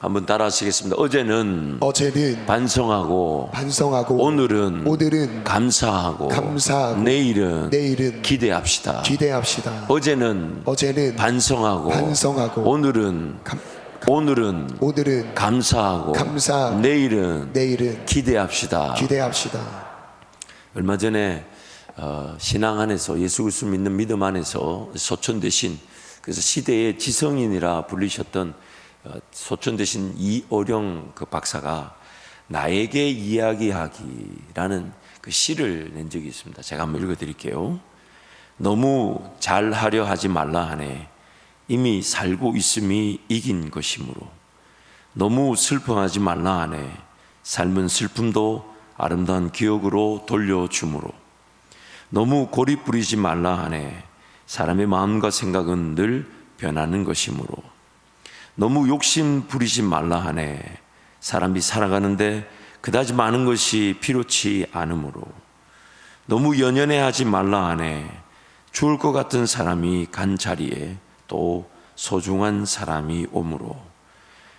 한번 따라하시겠습니다. 어제는 반성하고 오늘은 감사하고 내일은 기대합시다. 어제는 반성하고 오늘은 감사하고 내일은 기대합시다. 얼마 전에 신앙 안에서 예수 그리스도 믿는 믿음 안에서 소천되신, 그래서 시대의 지성인이라 불리셨던 소천되신 이어령 그 박사가 나에게 이야기하기라는 그 시를 낸 적이 있습니다. 제가 한번 읽어드릴게요. 너무 잘하려 하지 말라 하네. 이미 살고 있음이 이긴 것이므로. 너무 슬퍼하지 말라 하네. 삶은 슬픔도 아름다운 기억으로 돌려주므로. 너무 고리 부리지 말라 하네. 사람의 마음과 생각은 늘 변하는 것이므로. 너무 욕심 부리지 말라 하네. 사람이 살아가는데 그다지 많은 것이 필요치 않으므로. 너무 연연해하지 말라 하네. 죽을 것 같은 사람이 간 자리에 또 소중한 사람이 오므로.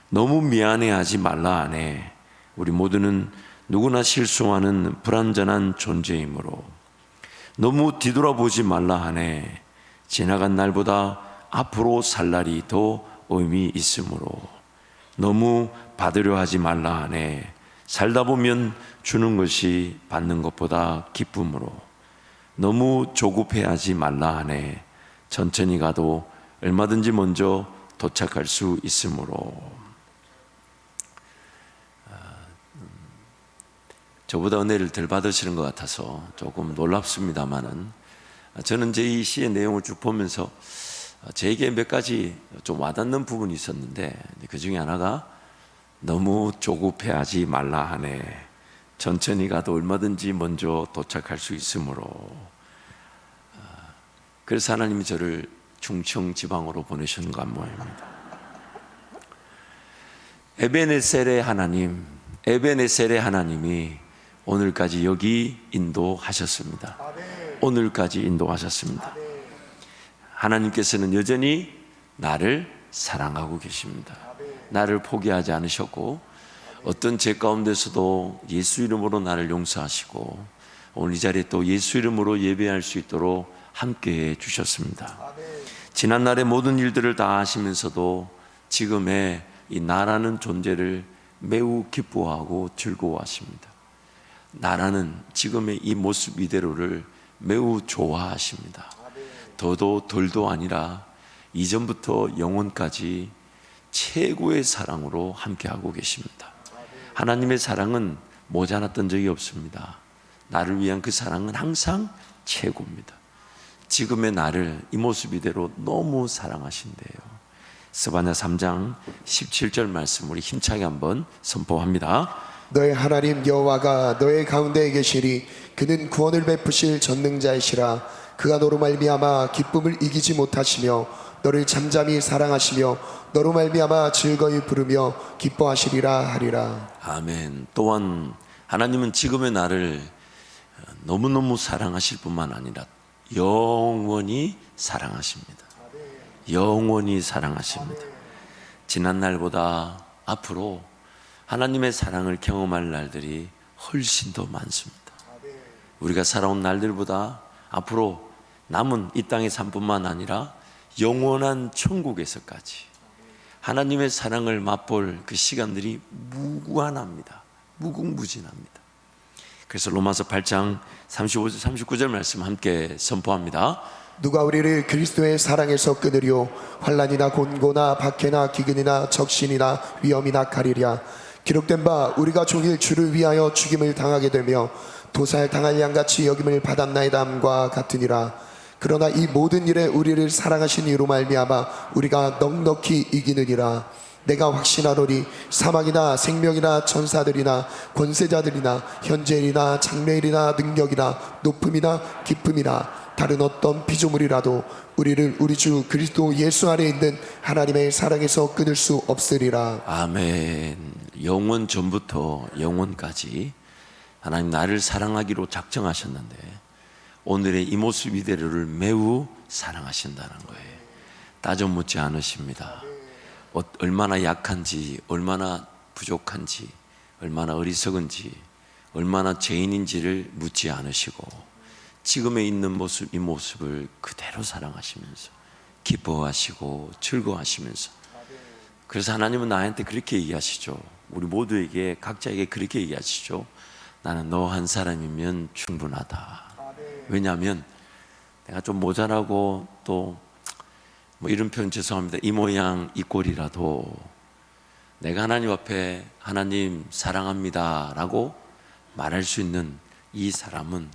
너무 미안해하지 말라 하네. 우리 모두는 누구나 실수하는 불완전한 존재이므로. 너무 뒤돌아보지 말라 하네. 지나간 날보다 앞으로 살 날이 더 의미 있으므로. 너무 받으려 하지 말라 하네. 살다 보면 주는 것이 받는 것보다 기쁨으로. 너무 조급해하지 말라 하네. 천천히 가도 얼마든지 먼저 도착할 수 있으므로. 저보다 은혜를 덜 받으시는 것 같아서 조금 놀랍습니다만은, 저는 제 이 시의 내용을 쭉 보면서 제게 몇 가지 좀 와닿는 부분이 있었는데, 그 중에 하나가 너무 조급해하지 말라 하네. 천천히 가도 얼마든지 먼저 도착할 수 있으므로. 그래서 하나님이 저를 충청 지방으로 보내신 것 모양입니다. 에베네셀의 하나님이 오늘까지 여기 인도하셨습니다. 오늘까지 인도하셨습니다. 하나님께서는 여전히 나를 사랑하고 계십니다. 나를 포기하지 않으셨고, 어떤 죄 가운데서도 예수 이름으로 나를 용서하시고, 오늘 이 자리에 또 예수 이름으로 예배할 수 있도록 함께해 주셨습니다. 지난날의 모든 일들을 다 하시면서도 지금의 이 나라는 존재를 매우 기뻐하고 즐거워하십니다. 나라는 지금의 이 모습 이대로를 매우 좋아하십니다. 더도 덜도 아니라 이전부터 영원까지 최고의 사랑으로 함께하고 계십니다. 하나님의 사랑은 모자랐던 적이 없습니다. 나를 위한 그 사랑은 항상 최고입니다. 지금의 나를 이 모습 이대로 너무 사랑하신대요. 스바냐 3장 17절 말씀 우리 힘차게 한번 선포합니다. 너의 하나님 여호와가 너의 가운데에 계시니 그는 구원을 베푸실 전능자이시라. 그가 너로 말미암아 기쁨을 이기지 못하시며 너를 잠잠히 사랑하시며 너로 말미암아 즐거이 부르며 기뻐하시리라 하리라. 아멘. 또한 하나님은 지금의 나를 너무너무 사랑하실 뿐만 아니라 영원히 사랑하십니다. 영원히 사랑하십니다. 지난 날보다 앞으로 하나님의 사랑을 경험할 날들이 훨씬 더 많습니다. 우리가 살아온 날들보다 앞으로 남은 이 땅의 삶뿐만 아니라 영원한 천국에서까지 하나님의 사랑을 맛볼 그 시간들이 무한합니다. 무궁무진합니다. 그래서 로마서 8장 35절 39절 말씀 함께 선포합니다. 누가 우리를 그리스도의 사랑에서 끊으리요. 환난이나 곤고나 박해나 기근이나 적신이나 위험이나 가리랴. 기록된 바 우리가 종일 주를 위하여 죽임을 당하게 되며 도살 당할 양같이 여김을 받았나이다 함과 같으니라. 그러나 이 모든 일에 우리를 사랑하신 이로 말미암아 우리가 넉넉히 이기느니라. 내가 확신하노니 사망이나 생명이나 천사들이나 권세자들이나 현재일이나 장래일이나 능력이나 높음이나 깊음이나 다른 어떤 피조물이라도 우리를 우리 주 그리스도 예수 안에 있는 하나님의 사랑에서 끊을 수 없으리라. 아멘. 영원 전부터 영원까지 하나님 나를 사랑하기로 작정하셨는데 오늘의 이 모습 이대로를 매우 사랑하신다는 거예요. 따져 묻지 않으십니다. 얼마나 약한지, 얼마나 부족한지, 얼마나 어리석은지, 얼마나 죄인인지를 묻지 않으시고 지금에 있는 모습, 이 모습을 그대로 사랑하시면서 기뻐하시고 즐거워하시면서, 그래서 하나님은 나한테 그렇게 얘기하시죠. 우리 모두에게, 각자에게 그렇게 얘기하시죠. 나는 너 한 사람이면 충분하다. 왜냐하면 내가 좀 모자라고 또 뭐 이런 표현 죄송합니다. 이 모양 이 꼴이라도 내가 하나님 앞에 하나님 사랑합니다 라고 말할 수 있는 이 사람은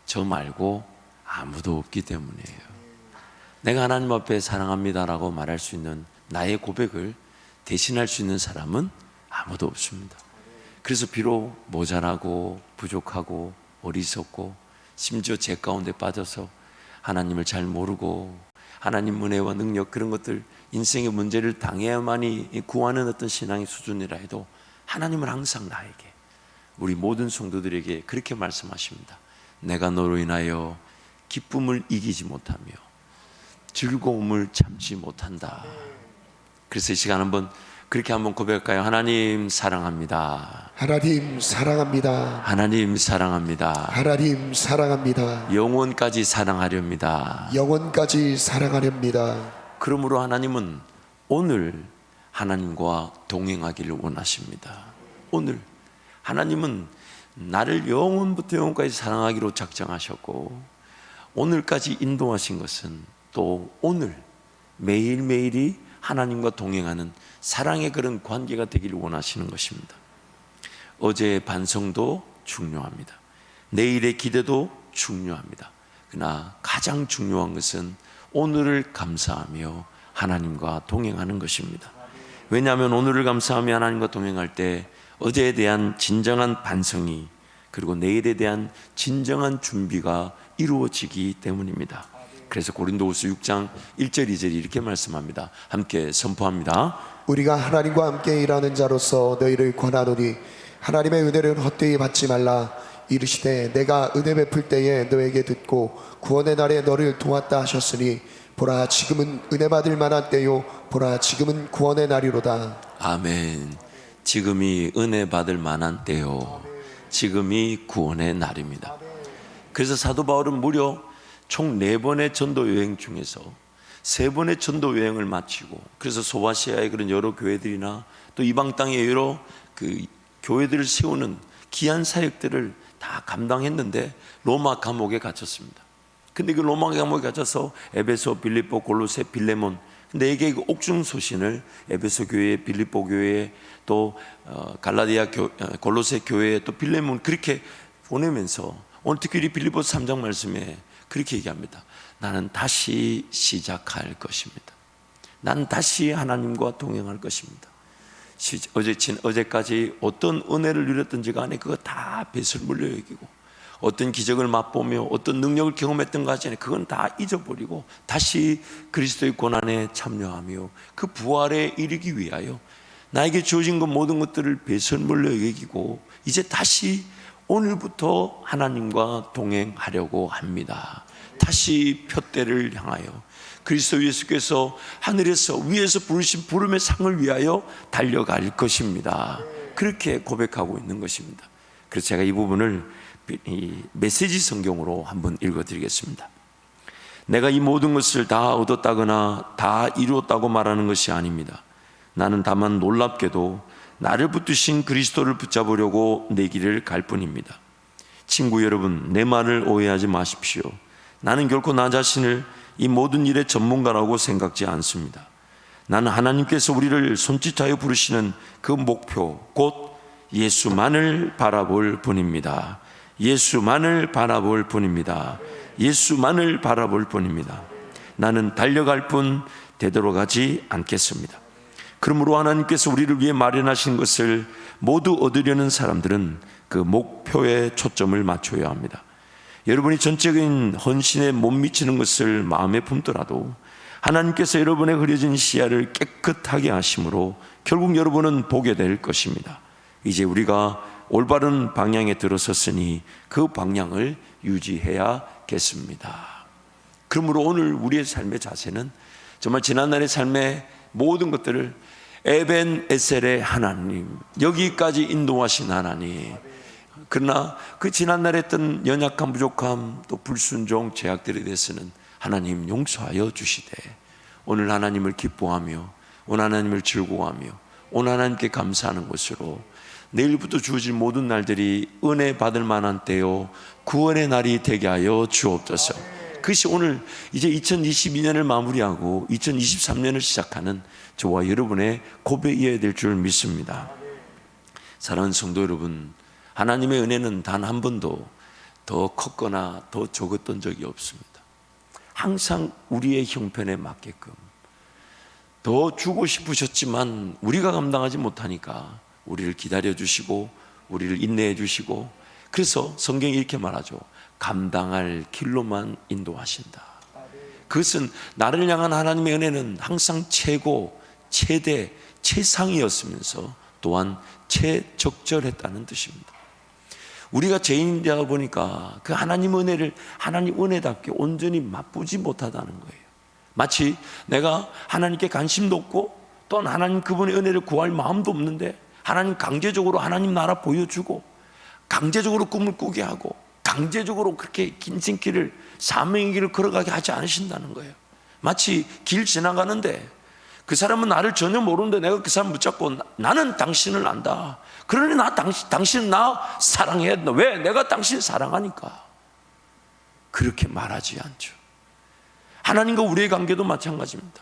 저 말고 아무도 없기 때문이에요. 내가 하나님 앞에 사랑합니다 라고 말할 수 있는, 나의 고백을 대신할 수 있는 사람은 아무도 없습니다. 그래서 비록 모자라고 부족하고 어리석고 심지어 죄 가운데 빠져서 하나님을 잘 모르고 하나님 은혜와 능력, 그런 것들, 인생의 문제를 당해야만이 구하는 어떤 신앙의 수준이라 해도 하나님은 항상 나에게, 우리 모든 성도들에게 그렇게 말씀하십니다. 내가 너로 인하여 기쁨을 이기지 못하며 즐거움을 참지 못한다. 그래서 이 시간 그렇게 한번 고백할까요? 하나님 사랑합니다. 하나님 사랑합니다. 하나님 사랑합니다. 하나님 사랑합니다. 영원까지 사랑하렵니다. 영원까지 사랑하렵니다. 그러므로 하나님은 오늘 하나님과 동행하기를 원하십니다. 오늘 하나님은 나를 영원부터 영원까지 사랑하기로 작정하셨고, 오늘까지 인도하신 것은 또 오늘 매일매일이 하나님과 동행하는 사랑의 그런 관계가 되기를 원하시는 것입니다. 어제의 반성도 중요합니다. 내일의 기대도 중요합니다. 그러나 가장 중요한 것은 오늘을 감사하며 하나님과 동행하는 것입니다. 왜냐하면 오늘을 감사하며 하나님과 동행할 때 어제에 대한 진정한 반성이, 그리고 내일에 대한 진정한 준비가 이루어지기 때문입니다. 그래서 고린도후서 6장 1절 2절이 이렇게 말씀합니다. 함께 선포합니다. 우리가 하나님과 함께 일하는 자로서 너희를 권하노니 하나님의 은혜를 헛되이 받지 말라. 이르시되 내가 은혜 베풀 때에 너에게 듣고 구원의 날에 너를 도왔다 하셨으니 보라 지금은 은혜 받을 만한 때요 보라 지금은 구원의 날이로다. 아멘. 지금이 은혜 받을 만한 때요, 지금이 구원의 날입니다. 그래서 사도 바울은 무려 총 4번의 전도 여행 중에서 3번의 전도 여행을 마치고, 그래서 소아시아의 그런 여러 교회들이나 또 이방 땅의 여러 그 교회들을 세우는 귀한 사역들을 다 감당했는데 로마 감옥에 갇혔습니다. 근데 그 로마 감옥에 갇혀서 에베소, 빌립보, 골로새, 빌레몬, 4개의 그 옥중 소신을 에베소 교회, 빌립보 교회, 또 갈라디아 골로새 교회, 또 빌레몬, 그렇게 보내면서 오늘 특히 빌립보 3장 말씀에 그렇게 얘기합니다. 나는 다시 시작할 것입니다. 난 다시 하나님과 동행할 것입니다. 어제까지 어떤 은혜를 누렸든지 간에 그거 다 배설물로 여기고, 어떤 기적을 맛보며 어떤 능력을 경험했던 것 전에 그건 다 잊어버리고 다시 그리스도의 고난에 참여하며 그 부활에 이르기 위하여 나에게 주어진 것 모든 것들을 배설물로 여기고 이제 다시 오늘부터 하나님과 동행하려고 합니다. 다시 표대를 향하여 그리스도 예수께서 하늘에서 위에서 부르신 부름의 상을 위하여 달려갈 것입니다. 그렇게 고백하고 있는 것입니다. 그래서 제가 이 부분을 이 메시지 성경으로 한번 읽어드리겠습니다. 내가 이 모든 것을 다 얻었다거나 다 이루었다고 말하는 것이 아닙니다. 나는 다만 놀랍게도 나를 붙드신 그리스도를 붙잡으려고 내 길을 갈 뿐입니다. 친구 여러분, 내 말을 오해하지 마십시오. 나는 결코 나 자신을 이 모든 일의 전문가라고 생각지 않습니다. 나는 하나님께서 우리를 손짓하여 부르시는 그 목표, 곧 예수만을 바라볼 뿐입니다. 예수만을 바라볼 뿐입니다. 예수만을 바라볼 뿐입니다. 나는 달려갈 뿐 되돌아가지 않겠습니다. 그러므로 하나님께서 우리를 위해 마련하신 것을 모두 얻으려는 사람들은 그 목표에 초점을 맞춰야 합니다. 여러분이 전적인 헌신에 못 미치는 것을 마음에 품더라도 하나님께서 여러분의 흐려진 시야를 깨끗하게 하심으로 결국 여러분은 보게 될 것입니다. 이제 우리가 올바른 방향에 들어섰으니 그 방향을 유지해야겠습니다. 그러므로 오늘 우리의 삶의 자세는 정말 지난날의 삶의 모든 것들을 에벤 에셀의 하나님, 여기까지 인도하신 하나님. 그러나 그 지난날에 했던 연약함, 부족함, 또 불순종, 죄악들에 대해서는 하나님 용서하여 주시되 오늘 하나님을 기뻐하며 오늘 하나님을 즐거워하며 오늘 하나님께 감사하는 것으로 내일부터 주어질 모든 날들이 은혜 받을 만한 때요 구원의 날이 되게 하여 주옵소서. 그것이 오늘 이제 2022년을 마무리하고 2023년을 시작하는 저와 여러분의 고백이어야 될 줄 믿습니다. 사랑하는 성도 여러분, 하나님의 은혜는 단 한 번도 더 컸거나 더 적었던 적이 없습니다. 항상 우리의 형편에 맞게끔 더 주고 싶으셨지만 우리가 감당하지 못하니까 우리를 기다려 주시고 우리를 인내해 주시고, 그래서 성경이 이렇게 말하죠. 감당할 길로만 인도하신다. 그것은 나를 향한 하나님의 은혜는 항상 최고, 최대, 최상이었으면서 또한 최적절했다는 뜻입니다. 우리가 죄인이다 보니까 그 하나님 은혜를 하나님 은혜답게 온전히 맛보지 못하다는 거예요. 마치 내가 하나님께 관심도 없고 또한 하나님 그분의 은혜를 구할 마음도 없는데 하나님 강제적으로 하나님 나라 보여주고 강제적으로 꿈을 꾸게 하고 강제적으로 그렇게 인생길을, 사명의 길을 걸어가게 하지 않으신다는 거예요. 마치 길 지나가는데 그 사람은 나를 전혀 모르는데 내가 그 사람 붙잡고 나는 당신을 안다. 그러니 당신은 나 사랑해. 왜? 내가 당신을 사랑하니까. 그렇게 말하지 않죠. 하나님과 우리의 관계도 마찬가지입니다.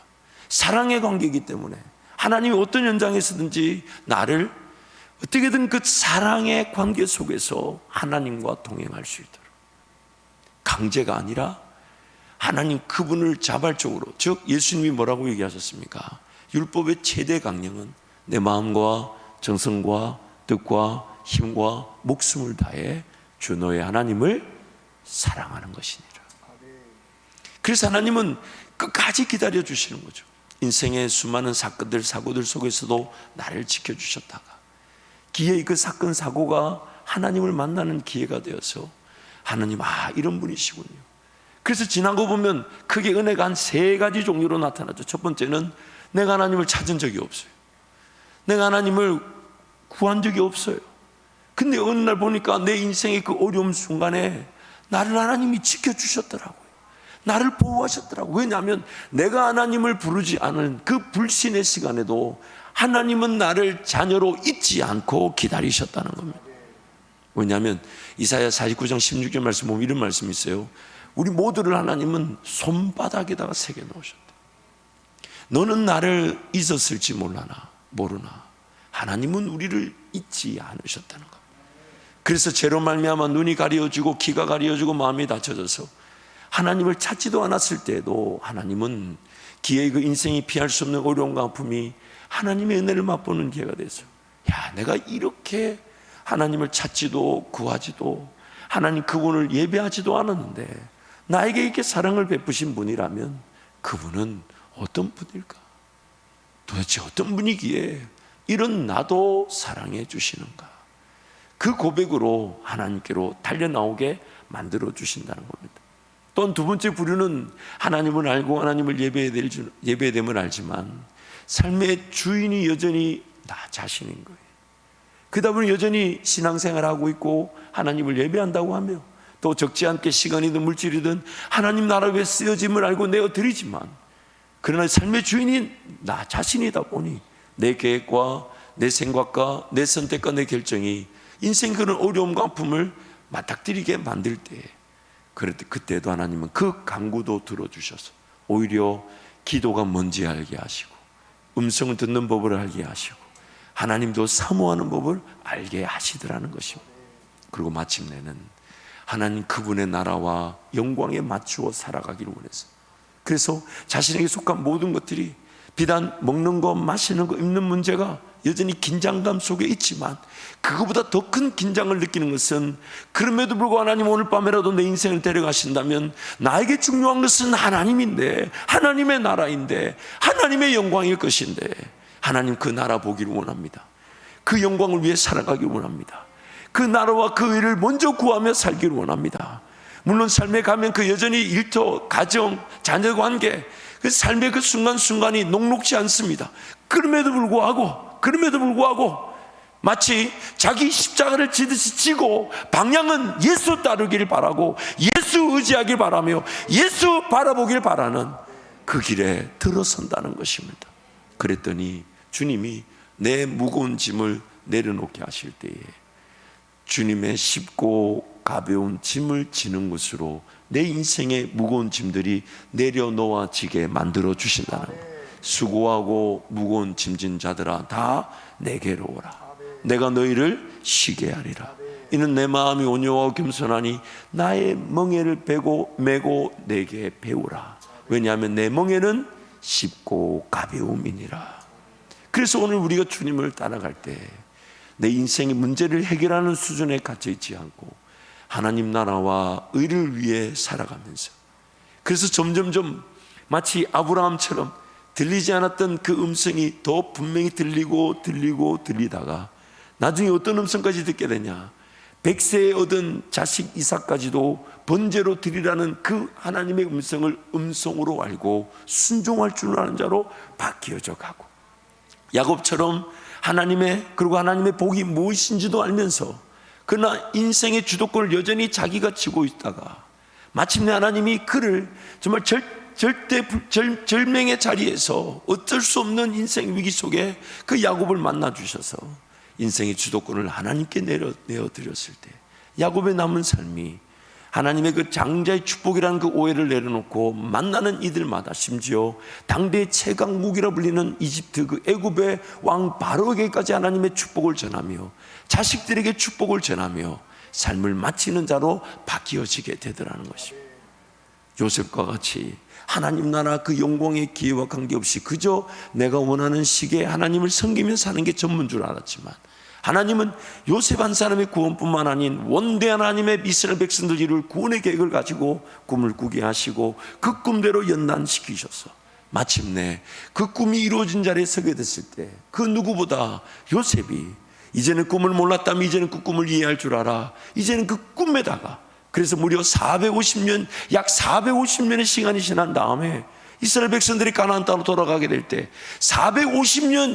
사랑의 관계이기 때문에 하나님이 어떤 현장에서든지 나를 어떻게든 그 사랑의 관계 속에서 하나님과 동행할 수 있도록, 강제가 아니라 하나님 그분을 자발적으로, 즉 예수님이 뭐라고 얘기하셨습니까? 율법의 최대 강령은 내 마음과 정성과 뜻과 힘과 목숨을 다해 주 너의 하나님을 사랑하는 것이니라. 그래서 하나님은 끝까지 기다려 주시는 거죠. 인생의 수많은 사건들, 사고들 속에서도 나를 지켜주셨다가 기회의 그 사건, 사고가 하나님을 만나는 기회가 되어서 하나님, 이런 분이시군요. 그래서 지난 거 보면 크게 은혜가 한 3가지 종류로 나타나죠. 첫 번째는 내가 하나님을 찾은 적이 없어요. 내가 하나님을 구한 적이 없어요. 근데 어느 날 보니까 내 인생의 그 어려움 순간에 나를 하나님이 지켜주셨더라고요. 나를 보호하셨더라고요. 왜냐하면 내가 하나님을 부르지 않은 그 불신의 시간에도 하나님은 나를 자녀로 잊지 않고 기다리셨다는 겁니다. 왜냐하면 이사야 49장 16절 말씀 보면 이런 말씀이 있어요. 우리 모두를 하나님은 손바닥에다가 새겨 놓으셨대. 너는 나를 잊었을지 모르나 하나님은 우리를 잊지 않으셨다는 겁니다. 그래서 죄로 말미암아 눈이 가려지고 귀가 가려지고 마음이 닫혀져서 하나님을 찾지도 않았을 때에도 하나님은 기회의 그 인생이 피할 수 없는 어려움과 아픔이 하나님의 은혜를 맛보는 기회가 돼서, 내가 이렇게 하나님을 찾지도 구하지도 하나님 그분을 예배하지도 않았는데 나에게 이렇게 사랑을 베푸신 분이라면 그분은 어떤 분일까? 도대체 어떤 분이기에 이런 나도 사랑해 주시는가? 그 고백으로 하나님께로 달려나오게 만들어 주신다는 겁니다. 또한 두 번째 부류는 하나님을 알고 하나님을 예배해야 됨을 알지만 삶의 주인이 여전히 나 자신인 거예요. 그러다 보니 여전히 신앙생활하고 있고 하나님을 예배한다고 하며 또 적지 않게 시간이든 물질이든 하나님 나라 위해 쓰여짐을 알고 내어드리지만, 그러나 삶의 주인이 나 자신이다 보니 내 계획과 내 생각과 내 선택과 내 결정이 인생 그런 어려움과 아픔을 맞닥뜨리게 만들 때, 그때도 하나님은 그 간구도 들어주셔서 오히려 기도가 뭔지 알게 하시고 음성을 듣는 법을 알게 하시고 하나님도 사모하는 법을 알게 하시더라는 것입니다. 그리고 마침내는 하나님 그분의 나라와 영광에 맞추어 살아가기를 원해서, 그래서 자신에게 속한 모든 것들이 비단 먹는 거, 마시는 거, 입는 문제가 여전히 긴장감 속에 있지만 그거보다 더 큰 긴장을 느끼는 것은, 그럼에도 불구하고 하나님 오늘 밤에라도 내 인생을 데려가신다면 나에게 중요한 것은 하나님인데, 하나님의 나라인데, 하나님의 영광일 것인데, 하나님 그 나라 보기를 원합니다. 그 영광을 위해 살아가기를 원합니다. 그 나라와 그 의를 먼저 구하며 살기를 원합니다. 물론 삶에 가면 그 여전히 일터, 가정, 자녀 관계, 그 삶의 그 순간순간이 녹록지 않습니다. 그럼에도 불구하고 마치 자기 십자가를 지듯이 지고 방향은 예수 따르길 바라고 예수 의지하길 바라며 예수 바라보길 바라는 그 길에 들어선다는 것입니다. 그랬더니 주님이 내 무거운 짐을 내려놓게 하실 때에 주님의 쉽고 가벼운 짐을 지는 것으로 내 인생의 무거운 짐들이 내려놓아지게 만들어 주신다는 것. 수고하고 무거운 짐진 자들아 다 내게로 오라. 내가 너희를 쉬게 하리라. 이는 내 마음이 온유하고 겸손하니 나의 멍에를 메고 내게 배우라. 왜냐하면 내 멍에는 쉽고 가벼움이니라. 그래서 오늘 우리가 주님을 따라갈 때 내 인생의 문제를 해결하는 수준에 갇혀 있지 않고 하나님 나라와 의를 위해 살아가면서, 그래서 점점점 마치 아브라함처럼 들리지 않았던 그 음성이 더 분명히 들리다가 나중에 어떤 음성까지 듣게 되냐, 100세에 얻은 자식 이삭까지도 번제로 드리라는 그 하나님의 음성으로 알고 순종할 줄 아는 자로 바뀌어져 가고, 야곱처럼 하나님의 복이 무엇인지도 알면서 그러나 인생의 주도권을 여전히 자기가 쥐고 있다가 마침내 하나님이 그를 정말 절명의 자리에서 어쩔 수 없는 인생 위기 속에 그 야곱을 만나 주셔서 인생의 주도권을 하나님께 내어드렸을 때 야곱의 남은 삶이 하나님의 그 장자의 축복이라는 그 오해를 내려놓고 만나는 이들마다, 심지어 당대의 최강 무기라 불리는 이집트 그 애굽의 왕 바로에게까지 하나님의 축복을 전하며 자식들에게 축복을 전하며 삶을 마치는 자로 바뀌어지게 되더라는 것입니다. 요셉과 같이 하나님 나라 그 영광의 기회와 관계없이 그저 내가 원하는 시기에 하나님을 섬기며 사는 게 전부인 줄 알았지만, 하나님은 요셉 한 사람의 구원뿐만 아닌 원대한 하나님의 이스라엘 백성들 이룰 구원의 계획을 가지고 꿈을 꾸게 하시고 그 꿈대로 연단시키셔서 마침내 그 꿈이 이루어진 자리에 서게 됐을 때 그 누구보다 요셉이 이제는 꿈을 몰랐다면 이제는 그 꿈을 이해할 줄 알아. 이제는 그 꿈에다가, 그래서 무려 450년, 약 450년의 시간이 지난 다음에 이스라엘 백성들이 가나안 땅으로 돌아가게 될 때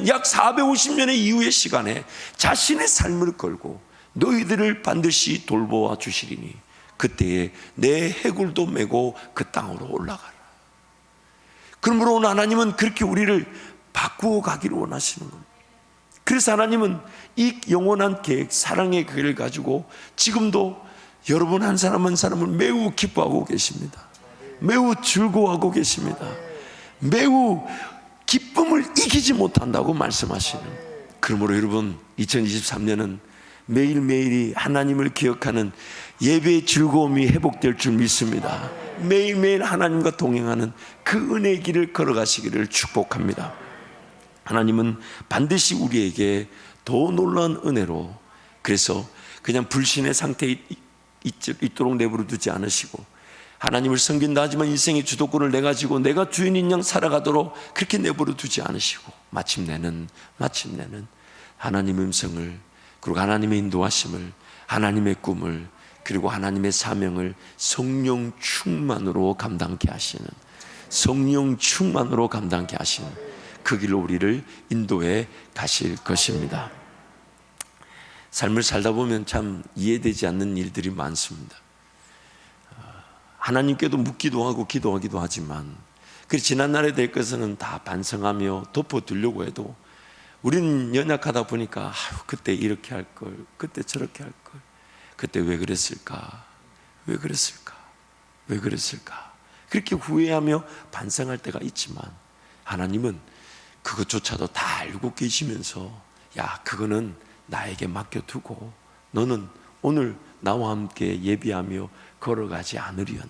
약 450년의 이후의 시간에 자신의 삶을 걸고 너희들을 반드시 돌보아 주시리니 그때에 내 해굴도 메고 그 땅으로 올라가라. 그러므로 오늘 하나님은 그렇게 우리를 바꾸어 가기를 원하시는 겁니다. 그래서 하나님은 이 영원한 계획, 사랑의 계획을 가지고 지금도 여러분 한 사람 한 사람을 매우 기뻐하고 계십니다. 매우 즐거워하고 계십니다. 매우 기쁨을 이기지 못한다고 말씀하시는. 그러므로 여러분 2023년은 매일매일이 하나님을 기억하는 예배의 즐거움이 회복될 줄 믿습니다. 매일매일 하나님과 동행하는 그 은혜의 길을 걸어가시기를 축복합니다. 하나님은 반드시 우리에게 더 놀라운 은혜로, 그래서 그냥 불신의 상태에 있도록 내버려 두지 않으시고 하나님을 섬긴다 하지만 인생의 주도권을 내가 지고 내가 주인인 양 살아가도록 그렇게 내버려 두지 않으시고 마침내는 하나님의 음성을, 그리고 하나님의 인도하심을, 하나님의 꿈을, 그리고 하나님의 사명을 성령 충만으로 감당케 하시는 그 길로 우리를 인도해 가실 것입니다. 삶을 살다 보면 참 이해되지 않는 일들이 많습니다. 하나님께도 묻기도 하고 기도하기도 하지만 그 지난날에 될 것은 다 반성하며 덮어두려고 해도 우리는 연약하다 보니까 그때 이렇게 할 걸, 그때 저렇게 할 걸, 그때 왜 그랬을까 그렇게 후회하며 반성할 때가 있지만, 하나님은 그것조차도 다 알고 계시면서 그거는 나에게 맡겨두고 너는 오늘 나와 함께 예비하며 걸어가지 않으련,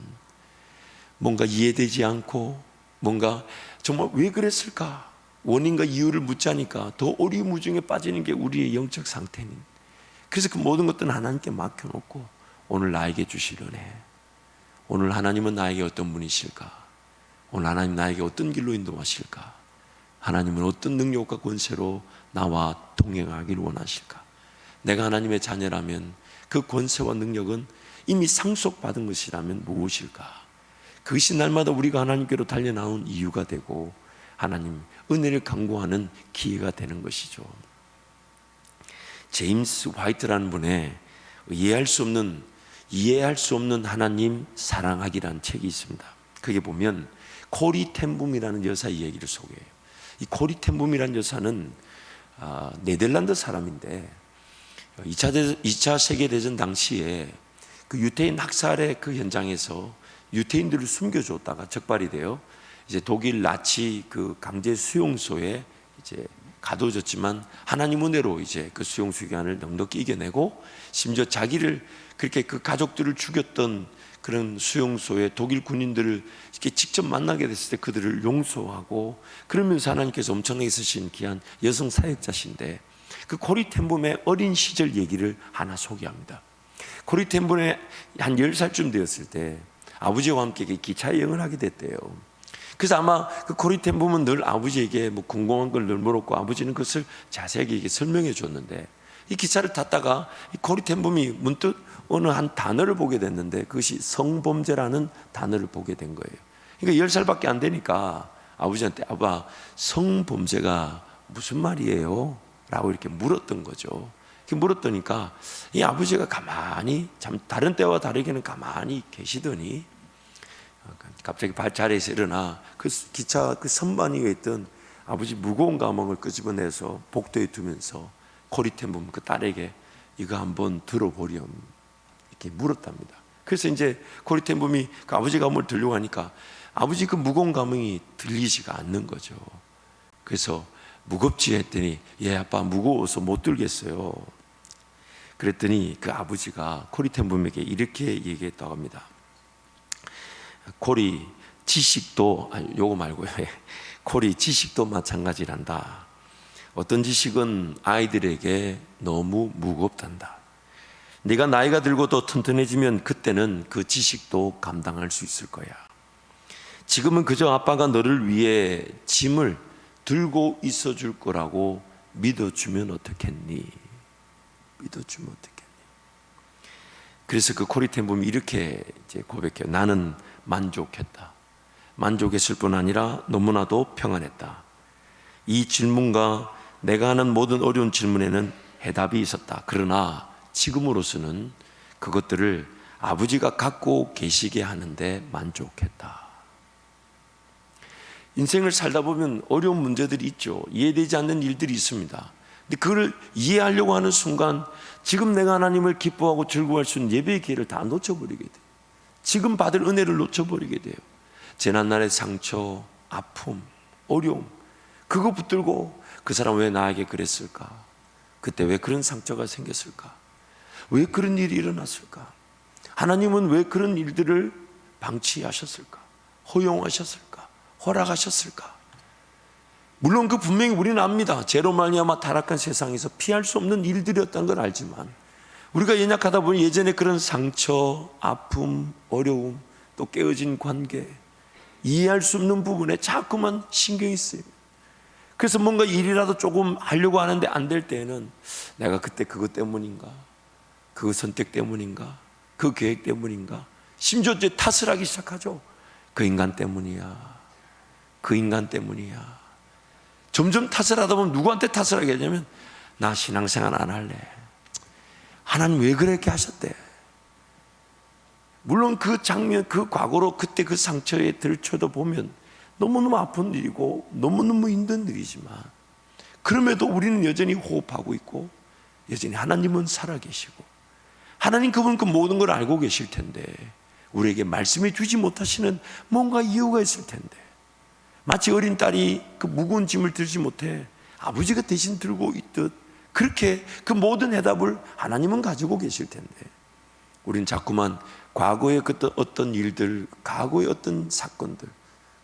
뭔가 이해되지 않고 뭔가 정말 왜 그랬을까 원인과 이유를 묻자니까 더 오리무중에 빠지는 게 우리의 영적 상태니, 그래서 그 모든 것들은 하나님께 맡겨놓고 오늘 나에게 주실 은혜, 오늘 하나님은 나에게 어떤 분이실까, 오늘 하나님 나에게 어떤 길로 인도하실까, 하나님은 어떤 능력과 권세로 나와 동행하기를 원하실까, 내가 하나님의 자녀라면 그 권세와 능력은 이미 상속받은 것이라면 무엇일까, 그것이 날마다 우리가 하나님께로 달려나온 이유가 되고 하나님 은혜를 강구하는 기회가 되는 것이죠. 제임스 화이트라는 분의 이해할 수 없는 하나님 사랑하기라는 책이 있습니다. 거기에 보면 코리 텐붐이라는 여사 이야기를 소개해요. 이 코리 텐붐이라는 여사는 네덜란드 사람인데 2차 세계대전 당시에 그 유태인 학살의 그 현장에서 유태인들을 숨겨줬다가 적발이 돼요. 이제 독일 나치 그 강제 수용소에 이제 가둬졌지만 하나님 은혜로 이제 그 수용소 기간을 넉넉히 이겨내고 심지어 자기를 그렇게 그 가족들을 죽였던 그런 수용소에 독일 군인들을 이렇게 직접 만나게 됐을 때 그들을 용서하고 그러면서 하나님께서 엄청나게 쓰신 귀한 여성 사역자신데 그 코리 텐붐의 어린 시절 얘기를 하나 소개합니다. 코리 텐붐에 한 10살쯤 되었을 때 아버지와 함께 기차 여행을 하게 됐대요. 그래서 아마 그 코리 텐붐은 늘 아버지에게 뭐 궁금한 걸 늘 물었고 아버지는 그것을 자세하게 설명해 줬는데 이 기차를 탔다가 이 코리 텐붐이 문득 어느 한 단어를 보게 됐는데 그것이 성범죄라는 단어를 보게 된 거예요. 그러니까 10살밖에 안 되니까 아버지한테 아빠 성범죄가 무슨 말이에요? 라고 이렇게 물었던 거죠. 이렇게 물었더니까 이 아버지가 가만히 참 다른 때와 다르게는 가만히 계시더니 갑자기 자리에서 일어나 그 기차 그 선반 위에 있던 아버지 무거운 가방을 끄집어내서 복도에 두면서 코리 텐붐 그 딸에게 이거 한번 들어보렴 이렇게 물었답니다. 그래서 이제 코리 텐붐이 그 아버지 가방을 들려고 하니까 아버지 그 무거운 가방이 들리지가 않는 거죠. 그래서 무겁지 했더니 예 아빠 무거워서 못 들겠어요. 그랬더니 그 아버지가 코리 텐붐에게 이렇게 얘기했다고 합니다. 코리 지식도 요거 말고요. 코리 지식도 마찬가지란다. 어떤 지식은 아이들에게 너무 무겁단다. 네가 나이가 들고 더 튼튼해지면 그때는 그 지식도 감당할 수 있을 거야. 지금은 그저 아빠가 너를 위해 짐을 들고 있어 줄 거라고 믿어주면 어떻겠니? 믿어주면 어떻겠니? 그래서 그 코리 텐붐이 이렇게 이제 고백해요. 나는 만족했다. 만족했을 뿐 아니라 너무나도 평안했다. 이 질문과 내가 하는 모든 어려운 질문에는 해답이 있었다. 그러나 지금으로서는 그것들을 아버지가 갖고 계시게 하는데 만족했다. 인생을 살다 보면 어려운 문제들이 있죠. 이해되지 않는 일들이 있습니다. 근데 그걸 이해하려고 하는 순간 지금 내가 하나님을 기뻐하고 즐거워할 수 있는 예배의 기회를 다 놓쳐버리게 돼요. 지금 받을 은혜를 놓쳐버리게 돼요. 재난날의 상처, 아픔, 어려움 그거 붙들고 그 사람 왜 나에게 그랬을까? 그때 왜 그런 상처가 생겼을까? 왜 그런 일이 일어났을까? 하나님은 왜 그런 일들을 방치하셨을까? 허용하셨을까? 허락하셨을까? 물론 그 분명히 우리는 압니다. 죄로 말미암아 타락한 세상에서 피할 수 없는 일들이었다는 걸 알지만 우리가 연약하다 보니 예전에 그런 상처, 아픔, 어려움, 또 깨어진 관계 이해할 수 없는 부분에 자꾸만 신경이 쓰입니다. 그래서 뭔가 일이라도 조금 하려고 하는데 안 될 때에는 내가 그때 그것 때문인가? 그 선택 때문인가? 그 계획 때문인가? 심지어 이제 탓을 하기 시작하죠. 그 인간 때문이야. 그 인간 때문이야. 점점 탓을 하다 보면 누구한테 탓을 하게 되냐면 나 신앙생활 안 할래. 하나님 왜 그렇게 하셨대? 물론 그 장면, 그 과거로 그때 그 상처에 들쳐도 보면 너무너무 아픈 일이고 너무너무 힘든 일이지만 그럼에도 우리는 여전히 호흡하고 있고 여전히 하나님은 살아계시고 하나님 그분 그 모든 걸 알고 계실 텐데 우리에게 말씀해 주지 못하시는 뭔가 이유가 있을 텐데 마치 어린 딸이 그 무거운 짐을 들지 못해 아버지가 대신 들고 있듯 그렇게 그 모든 해답을 하나님은 가지고 계실 텐데 우리는 자꾸만 과거의 어떤 일들, 과거의 어떤 사건들,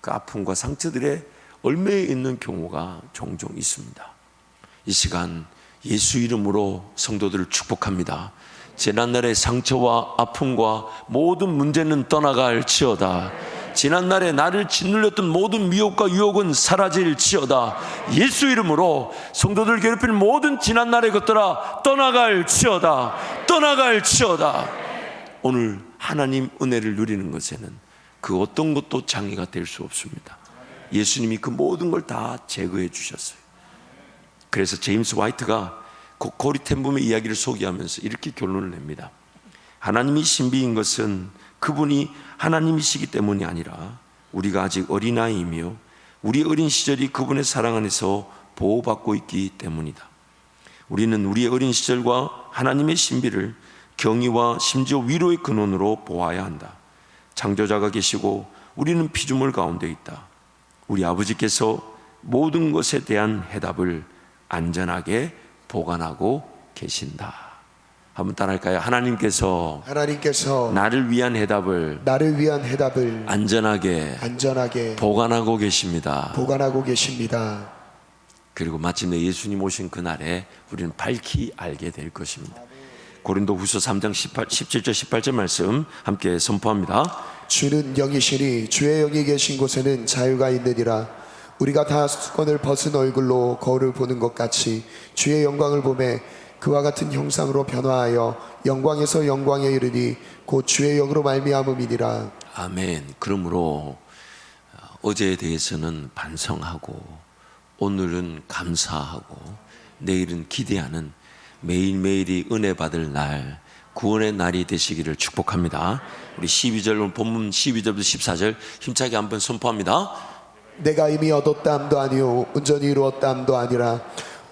그 아픔과 상처들에 얽매여 있는 경우가 종종 있습니다. 이 시간 예수 이름으로 성도들을 축복합니다. 지난날의 상처와 아픔과 모든 문제는 떠나갈지어다. 지난날에 나를 짓눌렸던 모든 미혹과 유혹은 사라질지어다. 예수 이름으로 성도들 괴롭히는 모든 지난날의 것들아 떠나갈지어다. 떠나갈지어다. 오늘 하나님 은혜를 누리는 것에는 그 어떤 것도 장애가 될 수 없습니다. 예수님이 그 모든 걸 다 제거해 주셨어요. 그래서 제임스 화이트가 고리템붐의 이야기를 소개하면서 이렇게 결론을 냅니다. 하나님이 신비인 것은 그분이 하나님이시기 때문이 아니라 우리가 아직 어린아이이며 우리 어린 시절이 그분의 사랑 안에서 보호받고 있기 때문이다. 우리는 우리의 어린 시절과 하나님의 신비를 경의와 심지어 위로의 근원으로 보아야 한다. 창조자가 계시고 우리는 피조물 가운데 있다. 우리 아버지께서 모든 것에 대한 해답을 안전하게 보관하고 계신다. 한번 따라할까요? 하나님께서 나를 위한 해답을 안전하게 보관하고 계십니다. 그리고 마침내 예수님 오신 그날에 우리는 밝히 알게 될 것입니다. 고린도후서 3장 17절 18절 말씀 함께 선포합니다. 주는 영이시니 주의 영이 계신 곳에는 자유가 있느니라. 우리가 다 수건을 벗은 얼굴로 거울을 보는 것 같이 주의 영광을 보매 그와 같은 형상으로 변화하여 영광에서 영광에 이르니 곧 주의 영으로 말미암음이니라. 아멘. 그러므로 어제에 대해서는 반성하고 오늘은 감사하고 내일은 기대하는 매일매일이 은혜 받을 날, 구원의 날이 되시기를 축복합니다. 우리 12절 본문 12절부터 14절 힘차게 한번 선포합니다. 내가 이미 얻었다함도 아니요 온전히 이루었다함도 아니라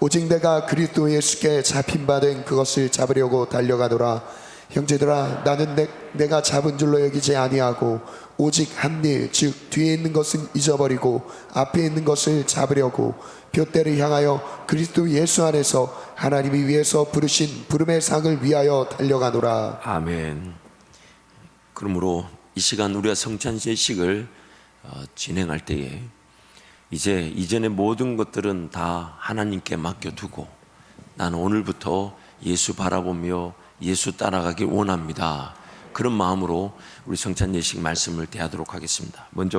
오직 내가 그리스도 예수께 잡힌 바 된 그것을 잡으려고 달려가노라. 형제들아, 나는 내가 잡은 줄로 여기지 아니하고 오직 한 일, 즉 뒤에 있는 것은 잊어버리고 앞에 있는 것을 잡으려고 둯대를 향하여 그리스도 예수 안에서 하나님이 위에서 부르신 부름의 상을 위하여 달려가노라. 아멘. 그러므로 이 시간 우리가 성찬 예식을 진행할 때에 이제 이전의 모든 것들은 다 하나님께 맡겨두고 나는 오늘부터 예수 바라보며 예수 따라가길 원합니다. 그런 마음으로 우리 성찬 예식 말씀을 대하도록 하겠습니다. 먼저